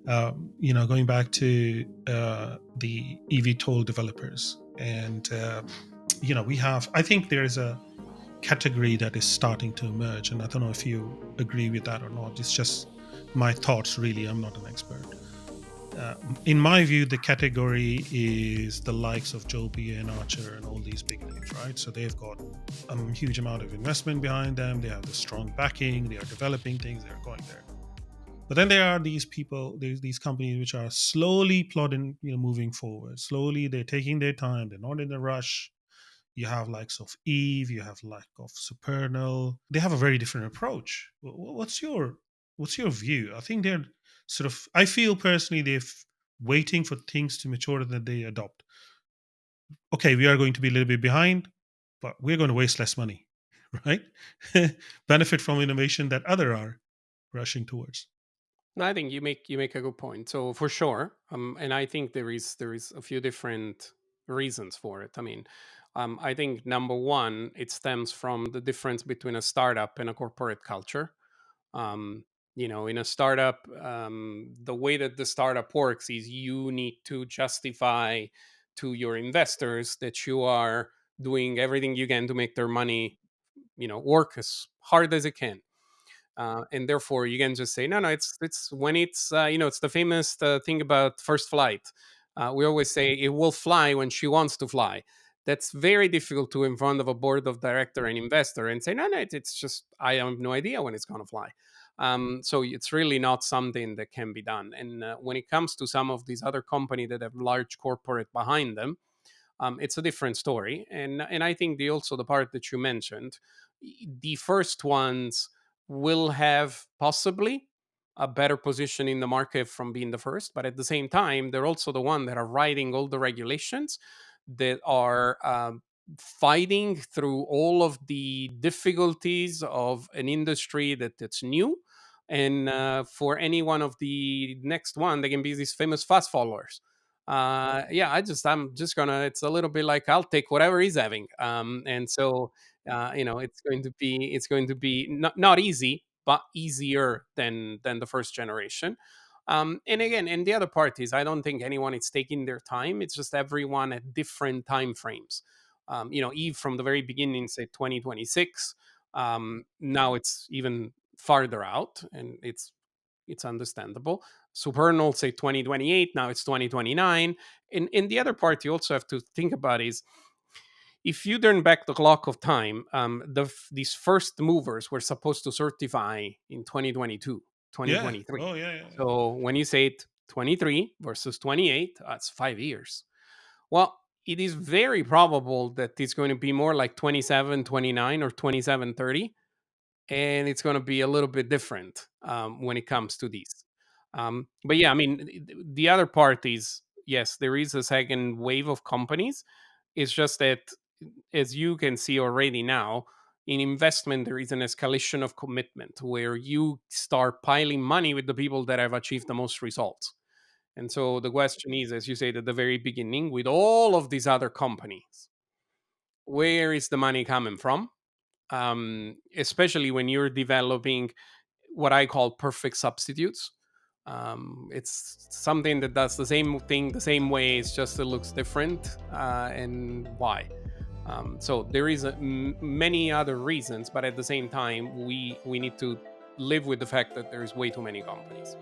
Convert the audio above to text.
Going back to the eVTOL developers, and I think there is a category that is starting to emerge, and I don't know if you agree with that or not. It's just my thoughts, really. I'm not an expert. In my view, the category is the likes of Joby and Archer and all these big names, right? So they've got a huge amount of investment behind them. They have the strong backing. They are developing things. They are going there. But then there are these people, these companies which are slowly plodding, moving forward. Slowly, they're taking their time. They're not in a rush. You have likes of Eve. You have like of Supernal. They have a very different approach. What's your view? I think they're sort of. I feel personally they're waiting for things to mature and then they adopt. Okay, we are going to be a little bit behind, but we're going to waste less money, right? Benefit from innovation that other are rushing towards. No, I think you make a good point. So for sure, and I think there is a few different reasons for it. I mean, I think number one, it stems from the difference between a startup and a corporate culture. In a startup, the way that the startup works is you need to justify to your investors that you are doing everything you can to make their money, work as hard as it can. And therefore you can just say no, no, it's when it's the famous thing about first flight. We always say it will fly when she wants to fly. That's very difficult to in front of a board of director and investor and say no, no, it's just I have no idea when it's going to fly. So it's really not something that can be done. And when it comes to some of these other companies that have large corporate behind them, it's a different story. And I think the part that you mentioned, the first ones will have possibly a better position in the market from being the first, but at the same time, they're also the one that are writing all the regulations that are fighting through all of the difficulties of an industry that's new. And for any one of the next one, they can be these famous fast followers. Yeah, I'm just gonna, it's a little bit like I'll take whatever he's having. And so it's going to be not easy, but easier than the first generation. And again, and the other part is I don't think anyone is taking their time. It's just everyone at different time frames. Eve from the very beginning said 2026. Now it's even farther out, and it's understandable. Supernal say 2028, now it's 2029. And the other part you also have to think about is if you turn back the clock of time, these first movers were supposed to certify in 2022, Yeah. 2023. Oh, yeah, yeah, yeah. So when you say it 23 versus 28, that's 5 years. Well, it is very probable that it's going to be more like 27, 29, or 27, 30, and it's going to be a little bit different when it comes to these. But yeah, I mean, the other part is yes, there is a second wave of companies. It's just that, as you can see already now, in investment, there is an escalation of commitment where you start piling money with the people that have achieved the most results. And so the question is, as you said at the very beginning, with all of these other companies, where is the money coming from? Especially when you're developing what I call perfect substitutes. It's something that does the same thing the same way. It's just it looks different. And why? So there is many other reasons, but at the same time, we need to live with the fact that there is way too many companies.